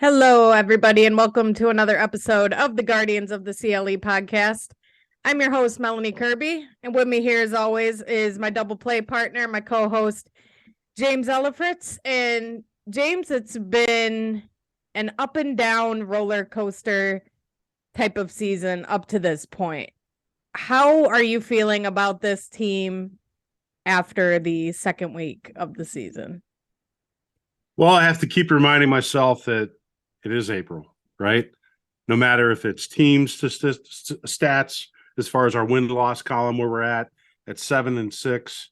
Hello, everybody, and welcome to another episode of the Guardians of the CLE podcast. I'm your host, Melanie Kirby, and with me here, as always, is my double play partner, my co-host, James Ellifritz. And James, it's been an up and down roller coaster type of season up to this point. How are you feeling about this team after the second week of the season? Well, I have to keep reminding myself that it is April, right? No matter if it's teams stats, as far as our win-loss column where we're at 7-6,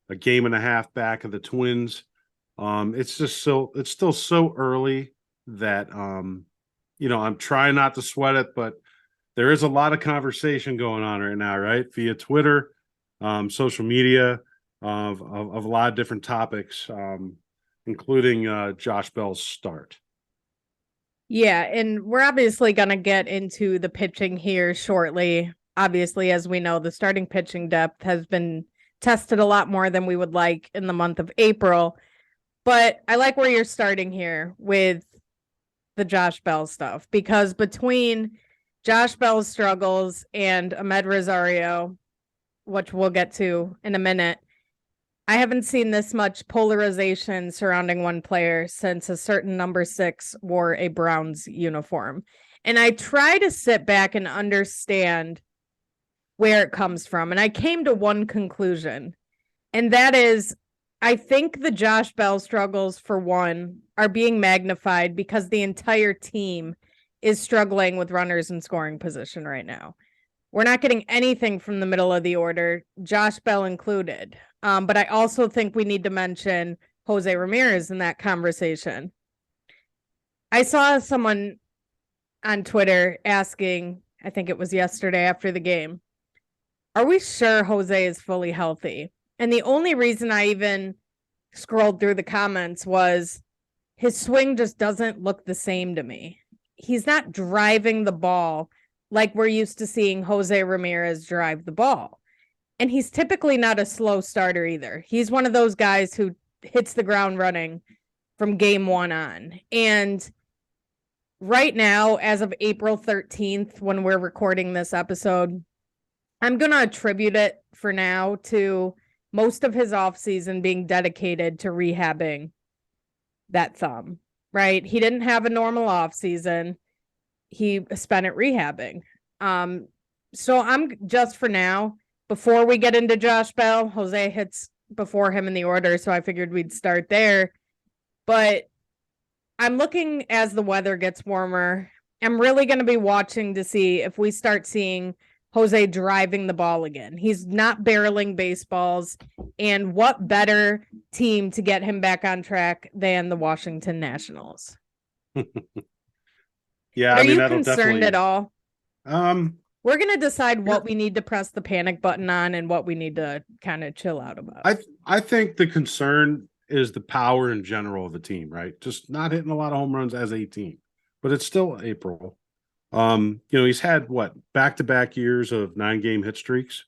a game and a half back of the Twins. It's still so early that I'm trying not to sweat it, but there is a lot of conversation going on right now, right? Via Twitter, social media, of a lot of different topics, including Josh Bell's start. Yeah, and we're obviously going to get into the pitching here shortly. Obviously, as we know, the starting pitching depth has been tested a lot more than we would like in the month of April. But I like where you're starting here with the Josh Bell stuff, because between Josh Bell's struggles and Ahmed Rosario, which we'll get to in a minute, I haven't seen this much polarization surrounding one player since a certain number 6 wore a Browns uniform. And I try to sit back and understand where it comes from. And I came to one conclusion, and that is, I think the Josh Bell struggles, for one, are being magnified because the entire team is struggling with runners in scoring position right now. We're not getting anything from the middle of the order, Josh Bell included. But I also think we need to mention Jose Ramirez in that conversation. I saw someone on Twitter asking, I think it was yesterday after the game, are we sure Jose is fully healthy? And the only reason I even scrolled through the comments was his swing just doesn't look the same to me. He's not driving the ball like we're used to seeing Jose Ramirez drive the ball. And he's typically not a slow starter either. He's one of those guys who hits the ground running from game one on. And right now, as of April 13th, when we're recording this episode, I'm going to attribute it for now to most of his offseason being dedicated to rehabbing that thumb, right? He didn't have a normal offseason. He spent it rehabbing. So I'm just, for now, before we get into Josh Bell, Jose hits before him in the order, so I figured we'd start there. But I'm looking, as the weather gets warmer, I'm really going to be watching to see if we start seeing Jose driving the ball again. He's not barreling baseballs, and what better team to get him back on track than the Washington Nationals? Yeah, Are you concerned at all? We're going to decide what we need to press the panic button on and what we need to kind of chill out about. I think the concern is the power in general of the team, right? Just not hitting a lot of home runs as a team, but it's still April. He's had back-to-back years of 9-game hit streaks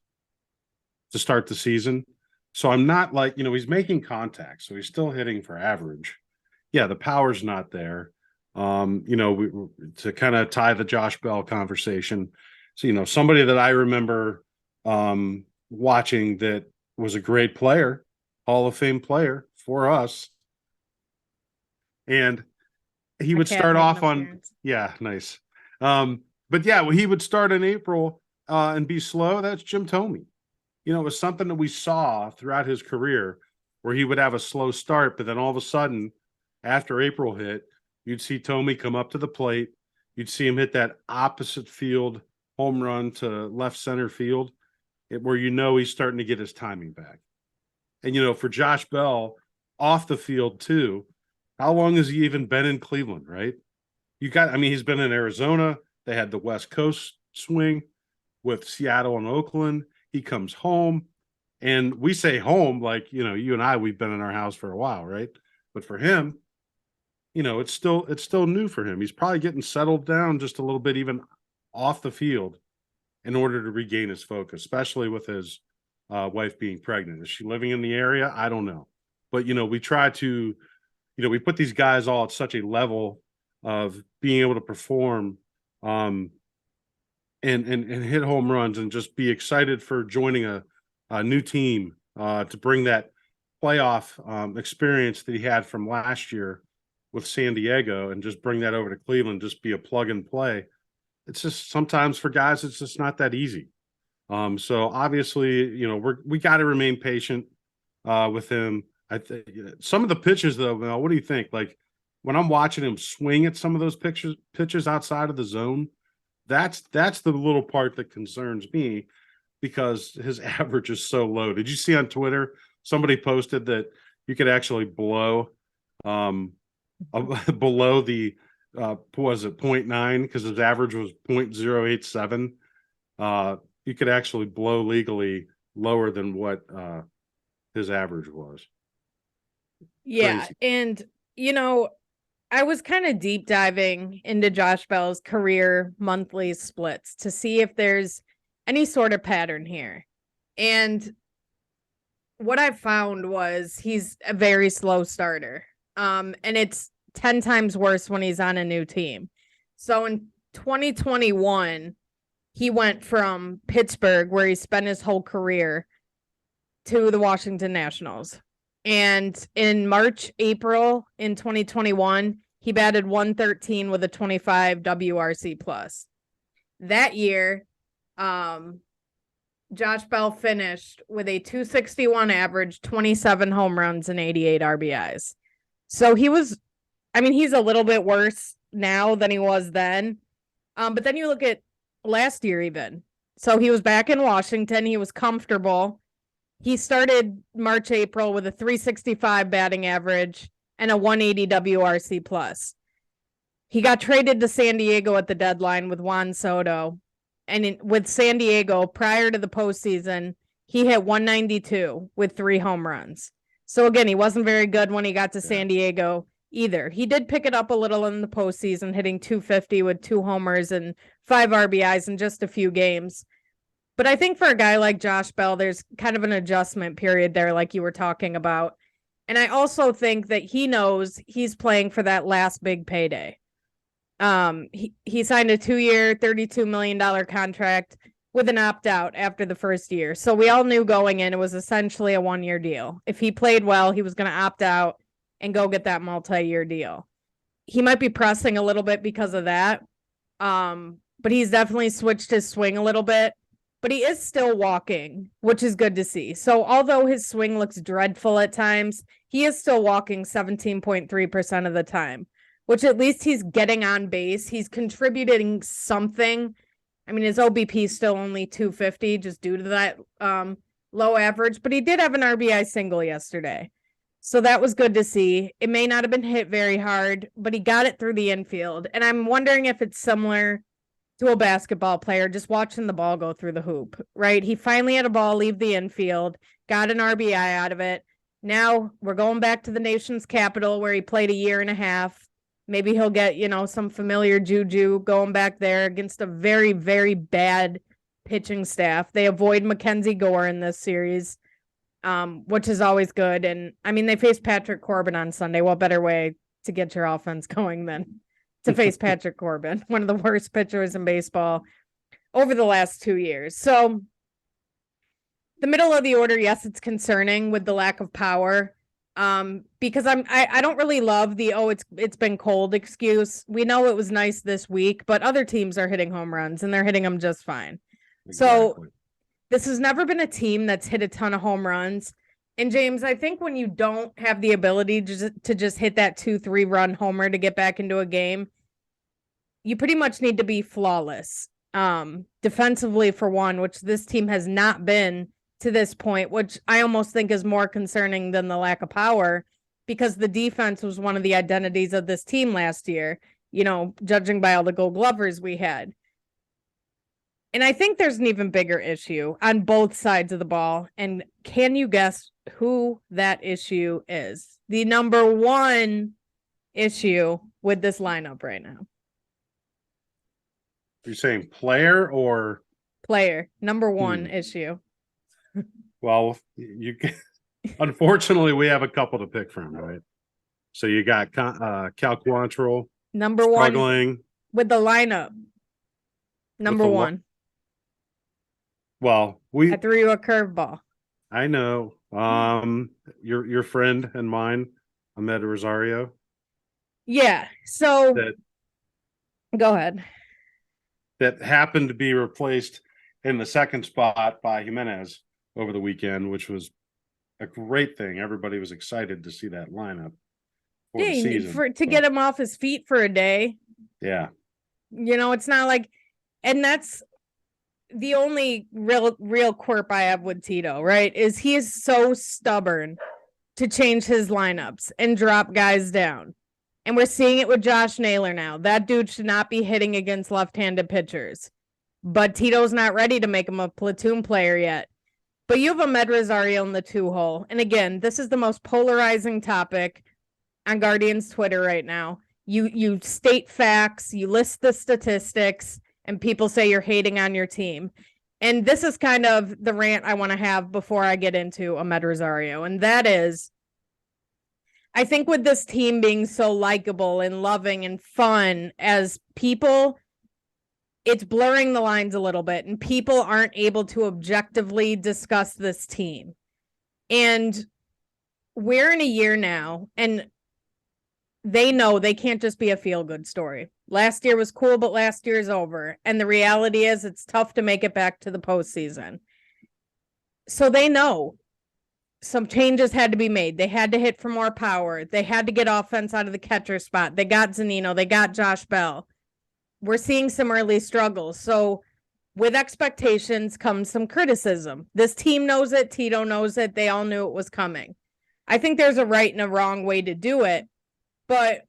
to start the season. So I'm not like, he's making contact, so he's still hitting for average. Yeah, the power's not there. To kind of tie the Josh Bell conversation. So, somebody that I remember watching that was a great player, Hall of Fame player for us. And he would start off on, yeah, nice. But yeah, he would start in April and be slow. That's Jim Thome. It was something that we saw throughout his career where he would have a slow start, but then all of a sudden, after April hit, you'd see Thome come up to the plate. You'd see him hit that opposite field home run to left center field. where he's starting to get his timing back. And for Josh Bell off the field too, how long has he even been in Cleveland, right? He's been in Arizona. They had the West Coast swing with Seattle and Oakland. He comes home, and we say home like, you and I, we've been in our house for a while, right? But for him, it's still new for him. He's probably getting settled down just a little bit, even off the field, in order to regain his focus, especially with his wife being pregnant. Is she living in the area? I don't know. But, we try to, we put these guys all at such a level of being able to perform and hit home runs and just be excited for joining a new team to bring that playoff experience that he had from last year with San Diego and just bring that over to Cleveland, just be a plug and play. It's just sometimes for guys, it's just not that easy. So obviously, we got to remain patient with him. I think some of the pitches, though, Mel, what do you think? Like when I'm watching him swing at some of those pitches outside of the zone, that's the little part that concerns me because his average is so low. Did you see on Twitter somebody posted that you could actually blow below the what was it 0.9 because his average was 0.087. You could actually blow legally lower than what his average was. Yeah. Crazy. And, I was kind of deep diving into Josh Bell's career monthly splits to see if there's any sort of pattern here. And what I found was he's a very slow starter. And it's 10 times worse when he's on a new team. So in 2021, he went from Pittsburgh, where he spent his whole career, to the Washington Nationals. And in March, April in 2021, he batted 113 with a 25 WRC plus. That year, Josh Bell finished with a 261 average, 27 home runs, and 88 RBIs. So he's a little bit worse now than he was then. But then you look at last year even. So he was back in Washington. He was comfortable. He started March, April with a 365 batting average and a 180 WRC plus. He got traded to San Diego at the deadline with Juan Soto. And with San Diego, prior to the postseason, he hit 192 with 3 home runs. So again, he wasn't very good when he got to San Diego either. He did pick it up a little in the postseason, hitting 250 with 2 homers and 5 RBIs in just a few games. But I think for a guy like Josh Bell, there's kind of an adjustment period there, like you were talking about. And I also think that he knows he's playing for that last big payday. He signed a 2-year, $32 million contract with an opt-out after the first year. So we all knew going in, it was essentially a 1-year deal. If he played well, he was going to opt out and go get that multi-year deal. He might be pressing a little bit because of that. But he's definitely switched his swing a little bit. But he is still walking, which is good to see. So although his swing looks dreadful at times, he is still walking 17.3% of the time, which at least he's getting on base. He's contributing something. I mean, his OBP is still only 250 just due to that low average, but he did have an RBI single yesterday. So that was good to see. It may not have been hit very hard, but he got it through the infield. And I'm wondering if it's similar to a basketball player, just watching the ball go through the hoop, right? He finally had a ball leave the infield, got an RBI out of it. Now we're going back to the nation's capital where he played a year and a half. Maybe he'll get, some familiar juju going back there against a very, very bad pitching staff. They avoid Mackenzie Gore in this series, which is always good. And they faced Patrick Corbin on Sunday. What better way to get your offense going than to face Patrick Corbin, one of the worst pitchers in baseball over the last 2 years. So the middle of the order, yes, it's concerning with the lack of power. Because I don't really love the it's been cold excuse. We know it was nice this week, but other teams are hitting home runs and they're hitting them just fine. Exactly. So this has never been a team that's hit a ton of home runs. And James, I think when you don't have the ability to just hit that 2-3 run homer to get back into a game, you pretty much need to be flawless. defensively for one, which this team has not been to this point, which I almost think is more concerning than the lack of power, because the defense was one of the identities of this team last year, judging by all the Gold Glovers we had. And I think there's an even bigger issue on both sides of the ball. And can you guess who that issue is? The number one issue with this lineup right now. You're saying player or player? Number one issue. Well, unfortunately, we have a couple to pick from, right? So you got Cal Quantrill number struggling one with the lineup. Number one. Well, I threw you a curveball. I know. Your friend and mine, Ahmed Rosario. Yeah. So go ahead. That happened to be replaced in the second spot by Jimenez over the weekend, which was a great thing. Everybody was excited to see that lineup for the season. To get him off his feet for a day. Yeah. It's not like, and that's the only real quirk I have with Tito, right? Is he is so stubborn to change his lineups and drop guys down. And we're seeing it with Josh Naylor now. That dude should not be hitting against left-handed pitchers. But Tito's not ready to make him a platoon player yet. But you have Ahmed Rosario in the 2-hole. And again, this is the most polarizing topic on Guardians Twitter right now. You state facts, you list the statistics, and people say you're hating on your team. And this is kind of the rant I want to have before I get into Ahmed Rosario. And that is, I think with this team being so likable and loving and fun as people, it's blurring the lines a little bit, and people aren't able to objectively discuss this team. And we're in a year now, and they know they can't just be a feel-good story. Last year was cool, but last year is over. And the reality is it's tough to make it back to the postseason. So they know some changes had to be made. They had to hit for more power. They had to get offense out of the catcher spot. They got Zunino. They got Josh Bell. We're seeing some early struggles. So with expectations comes some criticism. This team knows it. Tito knows it. They all knew it was coming. I think there's a right and a wrong way to do it. But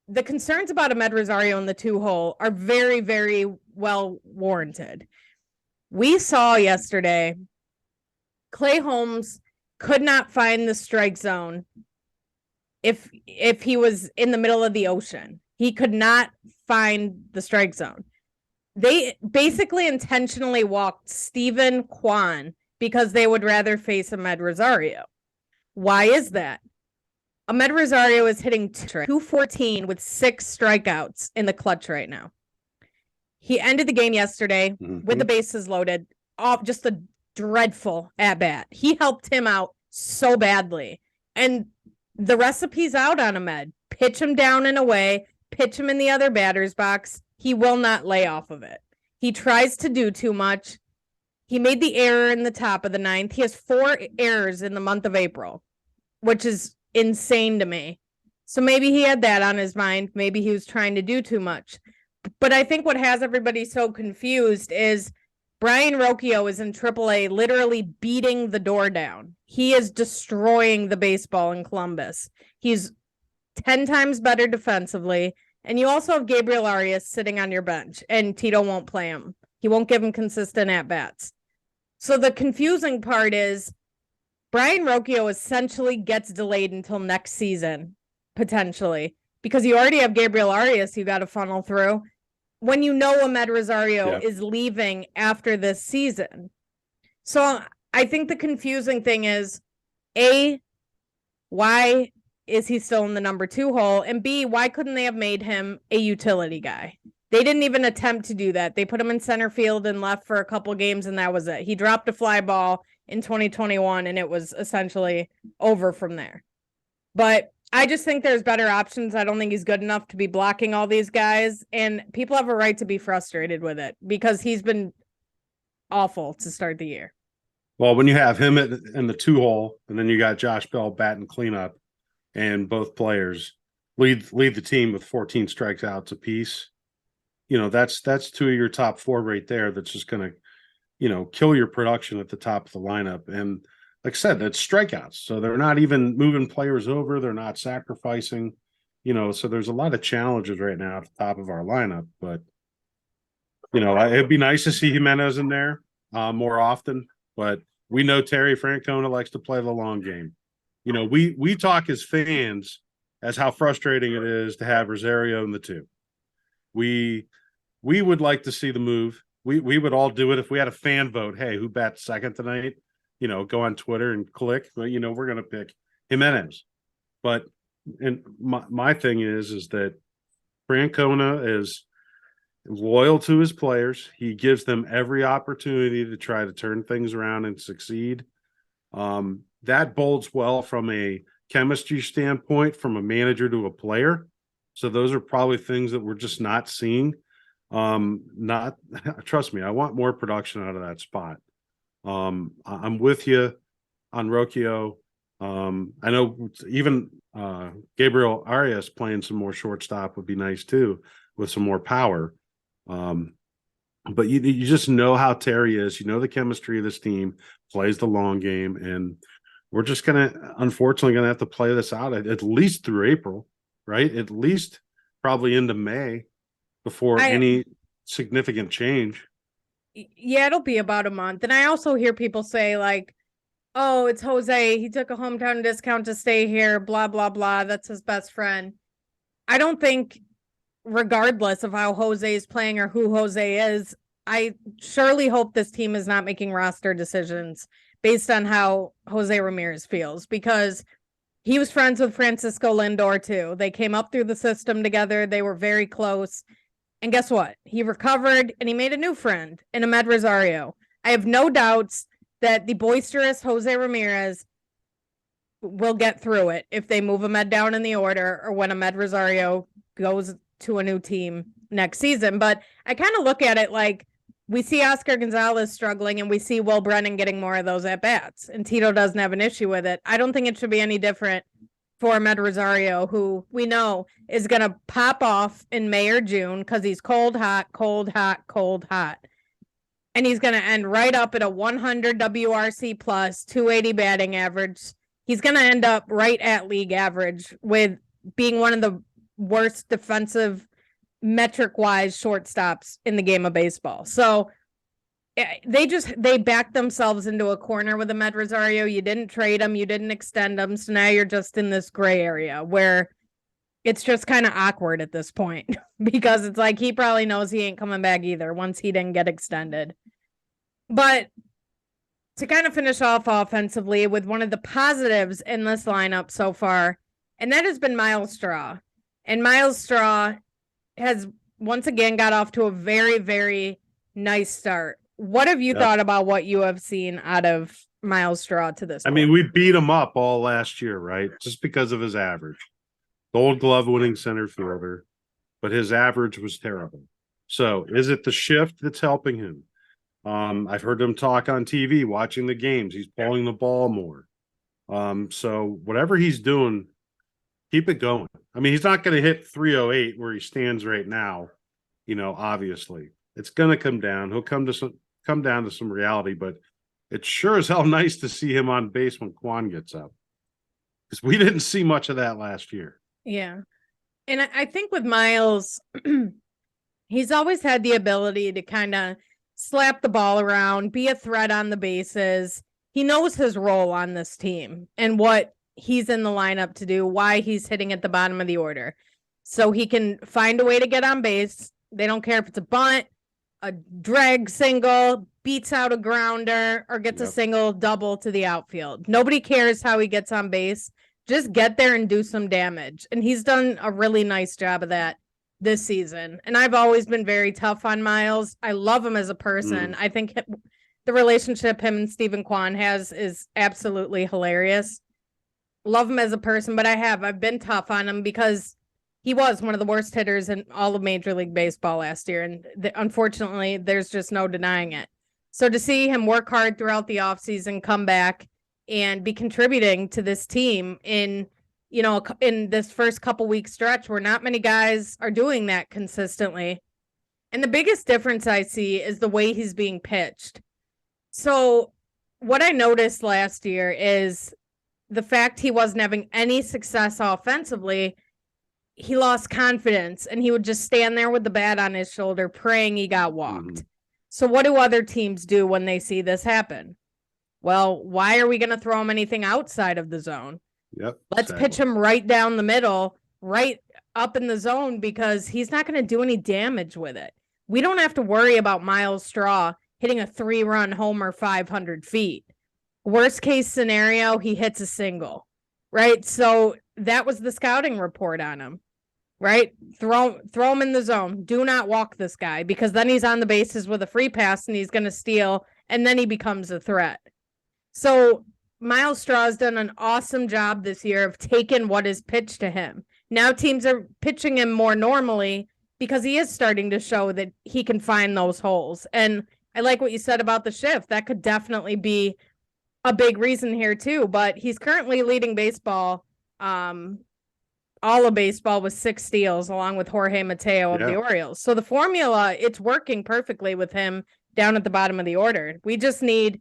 the concerns about Ahmed Rosario in the 2-hole are very, very well warranted. We saw yesterday, Clay Holmes could not find the strike zone if he was in the middle of the ocean. He could not find the strike zone. They basically intentionally walked Steven Kwan because they would rather face Ahmed Rosario. Why is that? Ahmed Rosario is hitting 214 with 6 strikeouts in the clutch right now. He ended the game yesterday with the bases loaded, off just a dreadful at-bat. He helped him out so badly. And the recipe's out on Ahmed. Pitch him down and away, pitch him in the other batter's box. He will not lay off of it. He tries to do too much. He made the error in the top of the 9th. He has 4 errors in the month of April, which is insane to me. So maybe he had that on his mind. Maybe he was trying to do too much. But I think what has everybody so confused is Brian Rocchio is in AAA, literally beating the door down. He is destroying the baseball in Columbus. He's 10 times better defensively. And you also have Gabriel Arias sitting on your bench, and Tito won't play him. He won't give him consistent at-bats. So the confusing part is Brian Rocchio essentially gets delayed until next season, potentially, because you already have Gabriel Arias you got to funnel through when you know Ahmed Rosario is leaving after this season. So I think the confusing thing is, A, why is he still in the number 2 hole? And B, why couldn't they have made him a utility guy? They didn't even attempt to do that. They put him in center field and left for a couple games, and that was it. He dropped a fly ball in 2021, and it was essentially over from there. But I just think there's better options. I don't think he's good enough to be blocking all these guys, and people have a right to be frustrated with it because he's been awful to start the year. Well, when you have him in the 2-hole, and then you got Josh Bell batting cleanup, and both players lead the team with 14 strikeouts apiece, that's two of your top four right there. That's just going to, kill your production at the top of the lineup. And like I said, that's strikeouts. So they're not even moving players over. They're not sacrificing, so there's a lot of challenges right now at the top of our lineup. But, it'd be nice to see Jimenez in there more often. But we know Terry Francona likes to play the long game. We talk as fans as how frustrating it is to have Rosario in the two. We would like to see the move. We would all do it if we had a fan vote. Hey, who bats second tonight? Go on Twitter and click. But we're gonna pick Jimenez. But and my thing is that Francona is loyal to his players. He gives them every opportunity to try to turn things around and succeed. That bodes well from a chemistry standpoint, from a manager to a player. So those are probably things that we're just not seeing. Not trust me, I want more production out of that spot. I'm with you on Rocchio. I know even Gabriel Arias playing some more shortstop would be nice too, with some more power. But you just know how Terry is. The chemistry of this team, plays the long game, and we're just unfortunately gonna have to play this out at least through April, right? At least probably into May before any significant change. Yeah, it'll be about a month. And I also hear people say like, oh, it's Jose. He took a hometown discount to stay here, blah, blah, blah. That's his best friend. I don't think, regardless of how Jose is playing or who Jose is, I surely hope this team is not making roster decisions based on how Jose Ramirez feels, because he was friends with Francisco Lindor too. They came up through the system together. They were very close. And guess what? He recovered and he made a new friend in Ahmed Rosario. I have no doubts that the boisterous Jose Ramirez will get through it if they move Ahmed down in the order or when Ahmed Rosario goes to a new team next season. But I kind of look at it like we see Oscar Gonzalez struggling and we see Will Brennan getting more of those at-bats, and Tito doesn't have an issue with it. I don't think it should be any different for Ahmed Rosario, who we know is going to pop off in May or June because he's cold, hot, cold, hot, cold, hot. And he's going to end right up at a 100 WRC plus, 280 batting average. He's going to end up right at league average with being one of the worst defensive metric-wise shortstops in the game of baseball. So they backed themselves into a corner with Ahmed Rosario. You didn't trade him, you didn't extend him, so now you're just in this gray area where it's just kind of awkward at this point because it's like he probably knows he ain't coming back either once he didn't get extended. But to kind of finish off offensively with one of the positives in this lineup so far, and that has been Miles Straw. And Miles Straw has once again got off to a very, very nice start. What have you thought about what you have seen out of Miles Straw to this point? I mean, we beat him up all last year, right? Just because of his average. Gold Glove winning center fielder, but his average was terrible. So is it the shift that's helping him? I've heard him talk on TV, watching the games. He's pulling the ball more. So whatever he's doing, keep it going. I mean, he's not going to hit 308 where he stands right now. Obviously, it's going to come down. He'll come down to some reality, but it's sure as hell nice to see him on base when Quan gets up, because we didn't see much of that last year. Yeah. And I think with Miles, he's always had the ability to kind of slap the ball around, be a threat on the bases. He knows his role on this team and what he's in the lineup to do, why he's hitting at the bottom of the order. So he can find a way to get on base. They don't care if it's a bunt, a drag single, beats out a grounder, or gets a single, double to the outfield. Nobody cares how he gets on base. Just get there and do some damage. And he's done a really nice job of that this season. And I've always been very tough on Miles. I love him as a person. I think the relationship him and Stephen Kwan has is absolutely hilarious. Love him as a person, but I've been tough on him because he was one of the worst hitters in all of Major League Baseball last year. And unfortunately, there's just no denying it. So to see him work hard throughout the offseason, come back and be contributing to this team in this first couple week stretch where not many guys are doing that consistently. And the biggest difference I see is the way he's being pitched. So what I noticed last year is the fact he wasn't having any success offensively, he lost confidence and he would just stand there with the bat on his shoulder praying he got walked. Mm-hmm. So what do other teams do when they see this happen? Well, why are we going to throw him anything outside of the zone? Yep. Let's pitch him right down the middle, right up in the zone, because he's not going to do any damage with it. We don't have to worry about Miles Straw hitting a 3-run homer 500 feet. Worst case scenario, he hits a single, right? So that was the scouting report on him, right? Throw him in the zone. Do not walk this guy, because then he's on the bases with a free pass and he's going to steal, and then he becomes a threat. So Miles Straw's done an awesome job this year of taking what is pitched to him. Now teams are pitching him more normally because he is starting to show that he can find those holes. And I like what you said about the shift. That could definitely be a big reason here too, but he's currently leading baseball, all of baseball, with 6 steals along with Jorge Mateo of the Orioles. So the formula, it's working perfectly with him down at the bottom of the order. We just need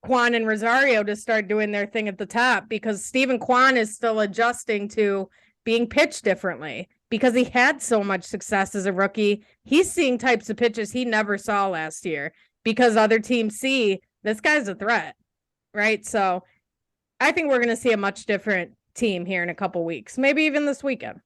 Kwan and Rosario to start doing their thing at the top, because Stephen Kwan is still adjusting to being pitched differently because he had so much success as a rookie. He's seeing types of pitches he never saw last year because other teams see this guy's a threat, right? So I think we're going to see a much different team here in a couple weeks, maybe even this weekend.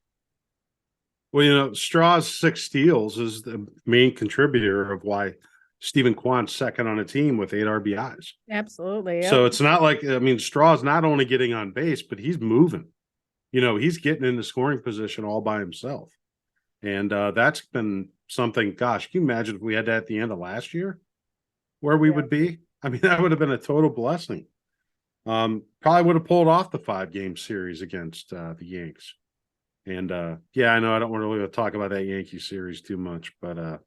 Well, Straw's 6 steals is the main contributor of why Stephen Kwan's second on a team with 8 RBIs. Absolutely. Yep. So it's not like, Straw's not only getting on base, but he's moving. He's getting in the scoring position all by himself. And that's been something, gosh, can you imagine if we had that at the end of last year, where we would be? That would have been a total blessing. Probably would have pulled off the 5-game series against the Yanks. And I know I don't want to really talk about that Yankee series too much, but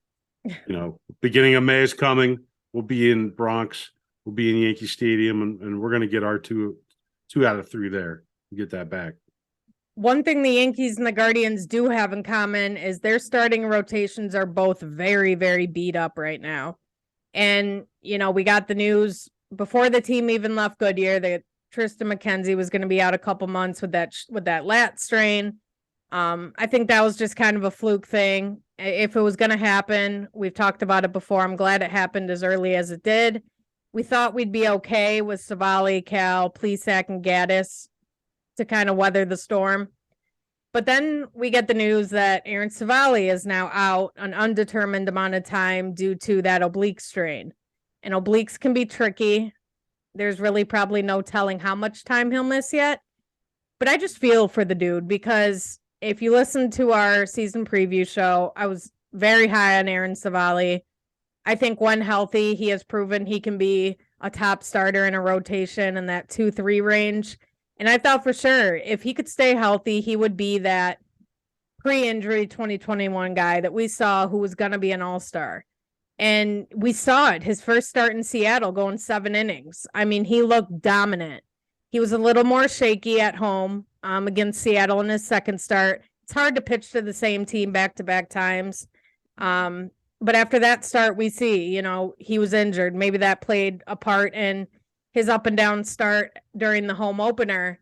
beginning of May is coming. We'll be in Bronx. We'll be in Yankee Stadium, and we're going to get our two out of 3 there. Get that back. One thing the Yankees and the Guardians do have in common is their starting rotations are both very, very beat up right now. And, we got the news before the team even left Goodyear that Tristan McKenzie was going to be out a couple months with that lat strain. I think that was just kind of a fluke thing. If it was going to happen, we've talked about it before. I'm glad it happened as early as it did. We thought we'd be okay with Savali, Cal, Plesac, and Gaddis to kind of weather the storm. But then we get the news that Aaron Savali is now out an undetermined amount of time due to that oblique strain. And obliques can be tricky. There's really probably no telling how much time he'll miss yet. But I just feel for the dude, because if you listen to our season preview show, I was very high on Aaron Savali. I think when healthy, he has proven he can be a top starter in a rotation in that 2-3 range. And I thought for sure if he could stay healthy, he would be that pre-injury 2021 guy that we saw who was going to be an all-star. And we saw it, his first start in Seattle going 7 innings. He looked dominant. He was a little more shaky at home against Seattle in his second start. It's hard to pitch to the same team back-to-back times. But after that start, we see, he was injured. Maybe that played a part in his up and down start during the home opener.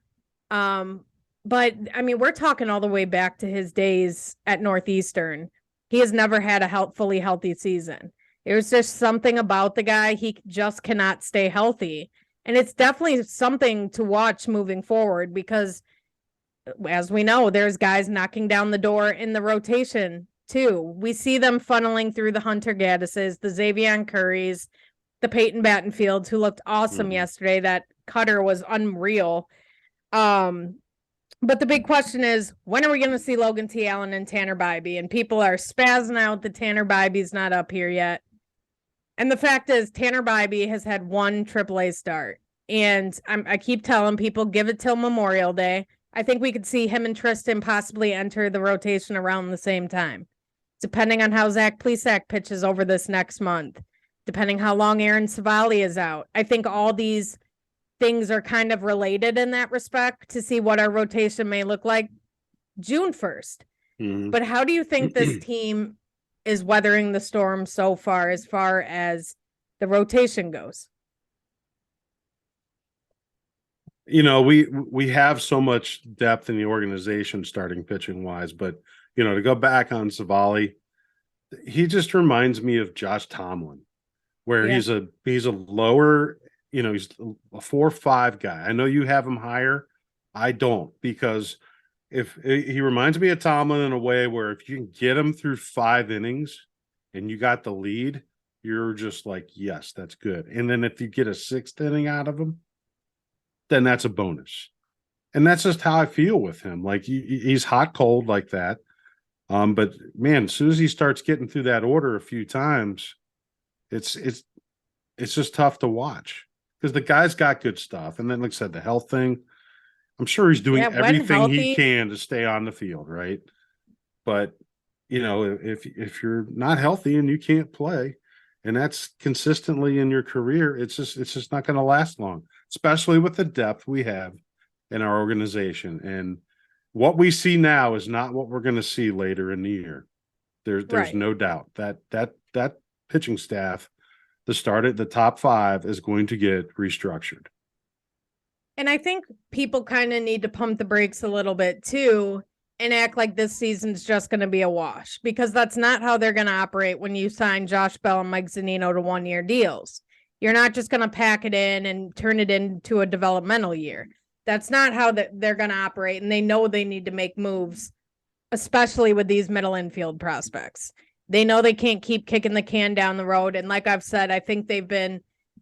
But we're talking all the way back to his days at Northeastern. He has never had a fully healthy season. There's just something about the guy. He just cannot stay healthy. And it's definitely something to watch moving forward, because as we know, there's guys knocking down the door in the rotation too. We see them funneling through the Hunter Gaddises, the Xavier Currys, the Peyton Battenfields, who looked awesome yesterday. That cutter was unreal. But the big question is, when are we going to see Logan T. Allen and Tanner Bybee? And people are spazzing out that Tanner Bybee's not up here yet. And the fact is, Tanner Bybee has had 1 AAA start. And I keep telling people, give it till Memorial Day. I think we could see him and Tristan possibly enter the rotation around the same time, depending on how Zach Plesac pitches over this next month, depending how long Aaron Savali is out. I think all these things are kind of related in that respect to see what our rotation may look like June 1st. Mm-hmm. But how do you think this team is weathering the storm so far as the rotation goes. You know, we have so much depth in the organization starting pitching wise, but you know, to go back on Savali, he just reminds me of Josh Tomlin, where Yeah. he's a lower, you know, he's a 4-5 guy. I know you have him higher. I don't, because if he reminds me of Tomlin in a way where if you can get him through 5 innings and you got the lead, you're just like, yes, that's good. And then if you get a 6th inning out of him, then that's a bonus. And that's just how I feel with him. Like he's hot cold like that. But man, as soon as he starts getting through that order a few times, it's just tough to watch because the guy's got good stuff. And then, like I said, the health thing, I'm sure he's doing Yeah, when everything he healthy, can to stay on the field, right? But you know, if you're not healthy and you can't play, and that's consistently in your career, it's just not going to last long, especially with the depth we have in our organization. And what we see now is not what we're going to see later in the year. There's right. no doubt that pitching staff, the start at the top 5, is going to get restructured. And I think people kind of need to pump the brakes a little bit too and act like this season's just going to be a wash, because that's not how they're going to operate when you sign Josh Bell and Mike Zunino to 1-year deals. You're not just going to pack it in and turn it into a developmental year. That's not how they're going to operate. And they know they need to make moves, especially with these middle infield prospects. They know they can't keep kicking the can down the road. And like I've said, I think they've been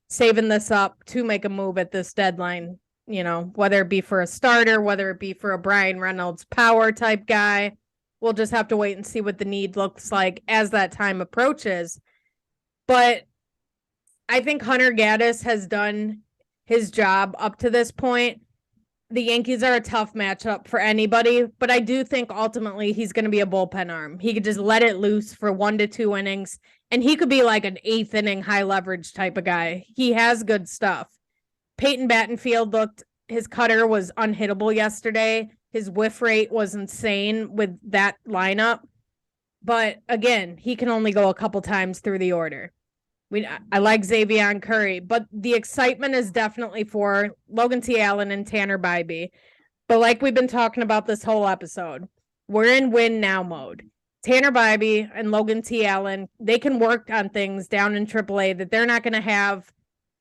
saving this up to make a move at this deadline, you know, whether it be for a starter, whether it be for a Brian Reynolds power type guy. We'll just have to wait and see what the need looks like as that time approaches. But I think Hunter Gaddis has done his job up to this point. The Yankees are a tough matchup for anybody, but I do think ultimately he's going to be a bullpen arm. He could just let it loose for 1 to 2 innings, and he could be like an 8th inning high leverage type of guy. He has good stuff. Peyton Battenfield his cutter was unhittable yesterday. His whiff rate was insane with that lineup. But again, he can only go a couple times through the order. I like Xavier Curry, but the excitement is definitely for Logan T. Allen and Tanner Bybee. But like we've been talking about this whole episode, we're in win now mode. Tanner Bybee and Logan T. Allen, they can work on things down in AAA that they're not going to have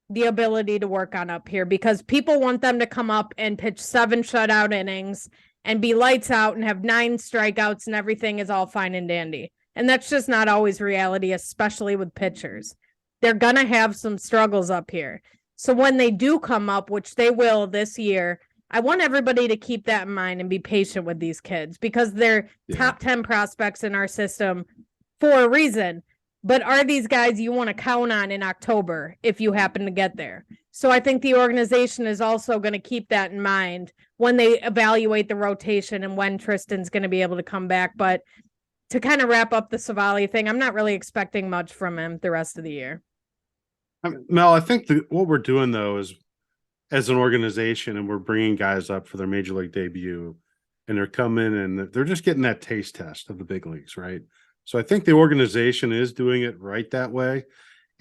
the ability to work on up here, because people want them to come up and pitch 7 shutout innings and be lights out and have 9 strikeouts and everything is all fine and dandy. And that's just not always reality, especially with pitchers. They're going to have some struggles up here. So when they do come up, which they will this year, I want everybody to keep that in mind and be patient with these kids, because they're top 10 prospects in our system for a reason. But are these guys you want to count on in October if you happen to get there? So I think the organization is also going to keep that in mind when they evaluate the rotation and when Tristan's going to be able to come back. But to kind of wrap up the Savali thing, I'm not really expecting much from him the rest of the year. Mel, I think what we're doing though is, as an organization, and we're bringing guys up for their major league debut, and they're coming and they're just getting that taste test of the big leagues, right? So I think the organization is doing it right that way.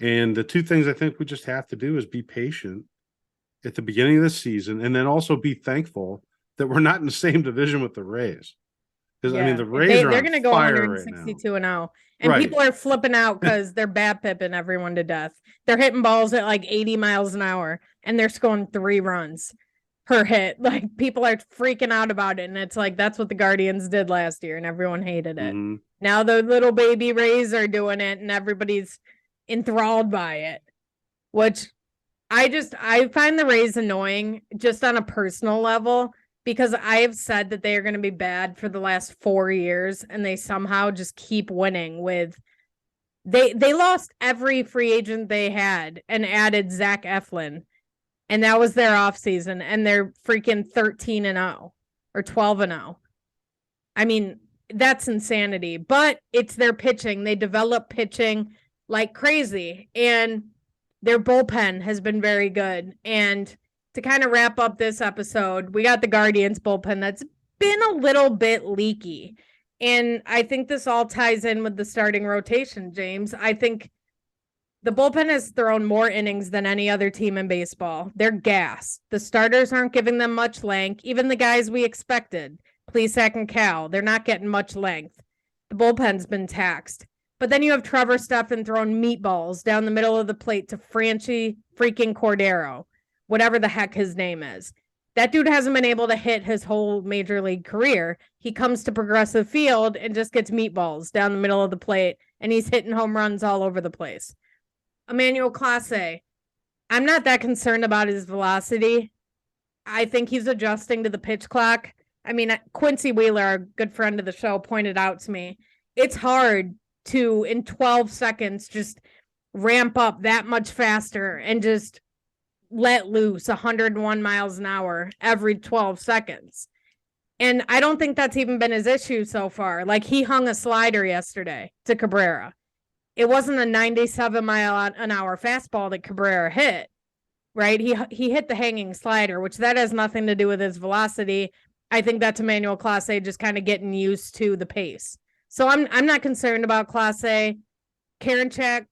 And the 2 things I think we just have to do is be patient at the beginning of the season, and then also be thankful that we're not in the same division with the Rays. Because I mean, the Rays they're going to go fire right now. 162-0. And people are flipping out because they're BABIPing everyone to death. They're hitting balls at like 80 miles an hour and they're scoring 3 runs per hit. Like, people are freaking out about it. And it's like, that's what the Guardians did last year and everyone hated it. Mm-hmm. Now the little baby Rays are doing it and everybody's enthralled by it, which I find the Rays annoying just on a personal level, because I have said that they are going to be bad for the last 4 years and they somehow just keep winning with they lost every free agent they had and added Zach Eflin, and that was their offseason, and they're freaking 13-0 or 12-0. I mean, that's insanity, but it's their pitching. They develop pitching like crazy, and their bullpen has been very good. And to kind of wrap up this episode, we got the Guardians bullpen that's been a little bit leaky. And I think this all ties in with the starting rotation, James. I think the bullpen has thrown more innings than any other team in baseball. They're gassed. The starters aren't giving them much length. Even the guys we expected, Plesac and Cal, they're not getting much length. The bullpen's been taxed. But then you have Trevor Stephan throwing meatballs down the middle of the plate to Franchi freaking Cordero, whatever the heck his name is. That dude hasn't been able to hit his whole major league career. He comes to Progressive Field and just gets meatballs down the middle of the plate, and he's hitting home runs all over the place. Emmanuel Clase, I'm not that concerned about his velocity. I think he's adjusting to the pitch clock. I mean, Quincy Wheeler, a good friend of the show, pointed out to me, it's hard to, in 12 seconds, just ramp up that much faster and just let loose 101 miles an hour every 12 seconds. And I don't think that's even been his issue so far. Like, he hung a slider yesterday to Cabrera. It wasn't a 97 mile an hour fastball that Cabrera hit, right? He hit the hanging slider, which that has nothing to do with his velocity. I think that's Emmanuel Clase just kind of getting used to the pace. So I'm not concerned about Clase. Karinchak,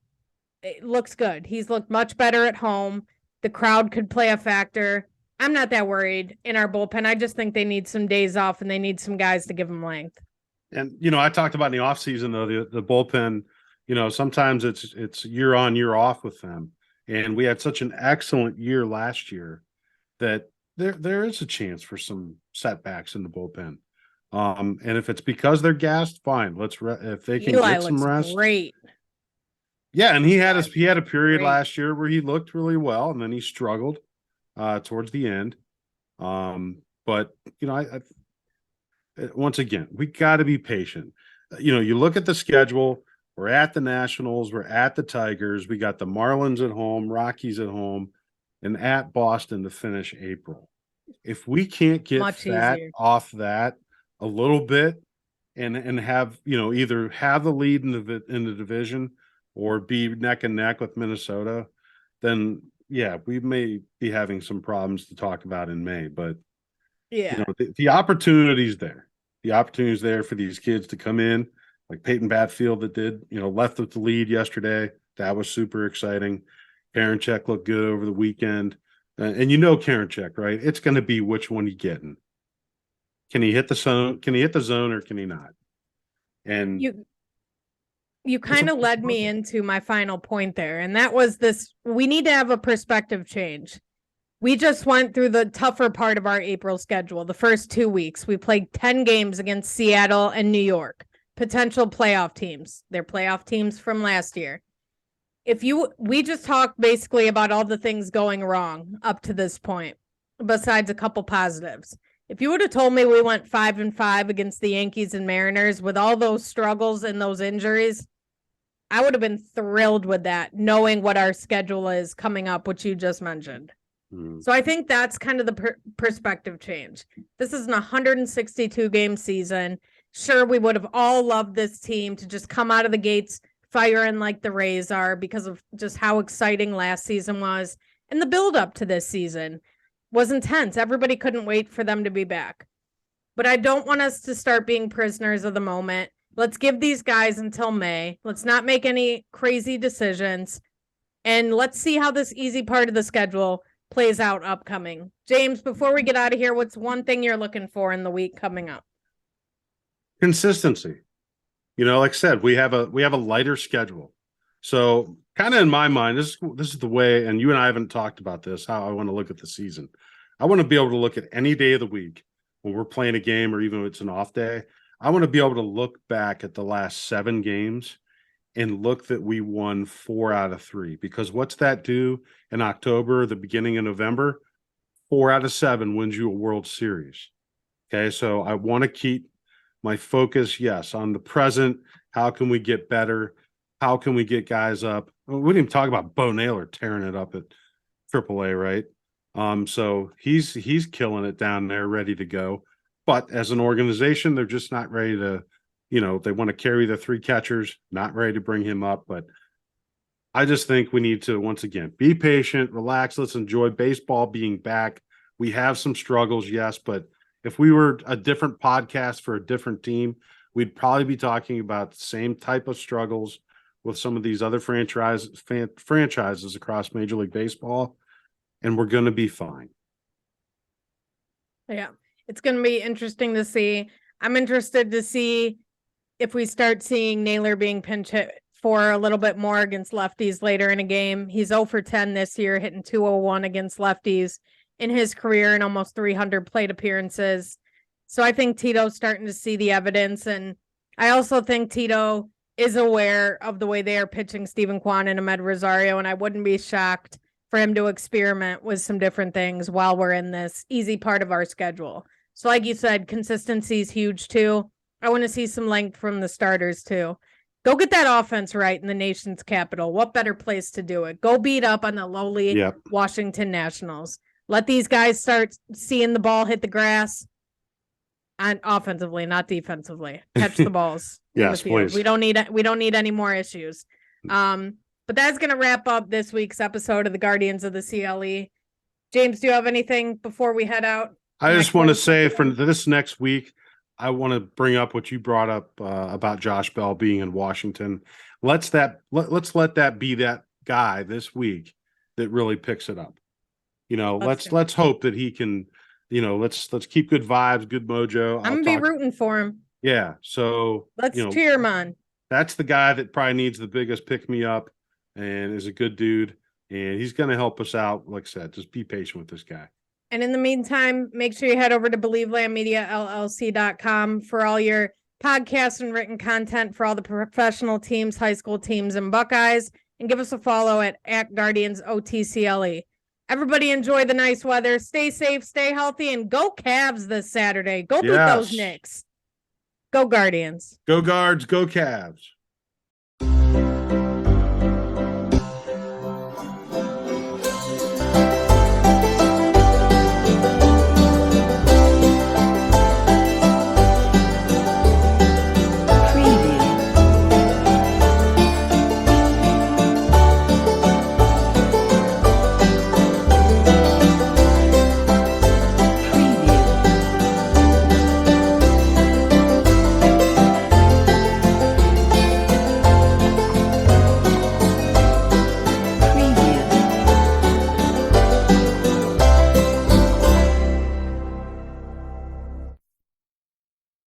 it looks good. He's looked much better at home. The crowd could play a factor. I'm not that worried in our bullpen. I just think they need some days off and they need some guys to give them length. And, I talked about in the offseason, though, the bullpen, sometimes it's year on, year off with them. And we had such an excellent year last year that there is a chance for some setbacks in the bullpen. And if it's because they're gassed, fine. If they can Eli get some rest. Great. Yeah, and he had a period last year where he looked really well, and then he struggled towards the end. But I once again, we got to be patient. You look at the schedule. We're at the Nationals. We're at the Tigers. We got the Marlins at home, Rockies at home, and at Boston to finish April. If we can't get Much fat easier off that a little bit and have, either have the lead in the division or be neck and neck with Minnesota, then yeah, we may be having some problems to talk about in May. But yeah, the opportunity's there. The opportunity's there for these kids to come in, like Peyton Batfield that did, left with the lead yesterday. That was super exciting. Karinchak looked good over the weekend. And Karinchak, right? It's going to be which one you getting. Can he hit the zone? Can he hit the zone or can he not? And you kind of led me into my final point there. And that was this, we need to have a perspective change. We just went through the tougher part of our April schedule. The first 2 weeks, we played 10 games against Seattle and New York, potential playoff teams. They're playoff teams from last year. We just talked basically about all the things going wrong up to this point, besides a couple positives. If you would have told me we went 5-5 against the Yankees and Mariners with all those struggles and those injuries, I would have been thrilled with that, knowing what our schedule is coming up, which you just mentioned. So I think that's kind of the perspective change. This is an 162 game season. Sure, we would have all loved this team to just come out of the gates firing like the Rays are because of just how exciting last season was. And the build up to this season was intense. Everybody couldn't wait for them to be back. But I don't want us to start being prisoners of the moment. Let's give these guys until May. Let's not make any crazy decisions. And let's see how this easy part of the schedule plays out upcoming. James, before we get out of here, what's one thing you're looking for in the week coming up? Consistency. Like I said, we have a lighter schedule. So kind of in my mind, this is the way, and you and I haven't talked about this, how I want to look at the season. I want to be able to look at any day of the week when we're playing a game or even if it's an off day. I want to be able to look back at the last 7 games and look that we won 4 out of 3, because what's that do in October, the beginning of November? 4 out of 7 wins you a World Series. Okay. So I want to keep my focus, yes, on the present. How can we get better? How can we get guys up? We didn't even talk about Bo Naylor tearing it up at AAA, right? So he's killing it down there, ready to go. But as an organization, they're just not ready to, they want to carry the 3 catchers, not ready to bring him up. But I just think we need to, once again, be patient, relax. Let's enjoy baseball being back. We have some struggles, yes, but if we were a different podcast for a different team, we'd probably be talking about the same type of struggles with some of these other franchises across Major League Baseball, and we're going to be fine. Yeah, it's going to be interesting to see. I'm interested to see if we start seeing Naylor being pinch hit for a little bit more against lefties later in a game. He's 0 for 10 this year, hitting 201 against lefties in his career and almost 300 plate appearances. So I think Tito's starting to see the evidence. And I also think Tito is aware of the way they are pitching Steven Kwan and Ahmed Rosario. And I wouldn't be shocked for him to experiment with some different things while we're in this easy part of our schedule. So like you said, consistency is huge too. I want to see some length from the starters too. Go get that offense right in the nation's capital. What better place to do it? Go beat up on the lowly Washington Nationals. Let these guys start seeing the ball hit the grass. And offensively, not defensively. Catch the balls. Yes, please. We don't need any more issues. But that's gonna wrap up this week's episode of the Guardians of the CLE. James, do you have anything before we head out? I just want to say for this next week, I want to bring up what you brought up about Josh Bell being in Washington. Let's let that be that guy this week that really picks it up. Let's hope that he can. Let's keep good vibes, good mojo. I'm gonna be rooting for him. Yeah, so let's cheer him on. That's the guy that probably needs the biggest pick me up, and is a good dude, and he's going to help us out. Like I said, just be patient with this guy. And in the meantime, make sure you head over to BelieveLandMediaLLC.com for all your podcasts and written content for all the professional teams, high school teams, and Buckeyes. And give us a follow at @GuardiansOTCLE. Everybody enjoy the nice weather. Stay safe, stay healthy, and go Cavs this Saturday. Go beat those Knicks. Go Guardians. Go Guards, go Cavs.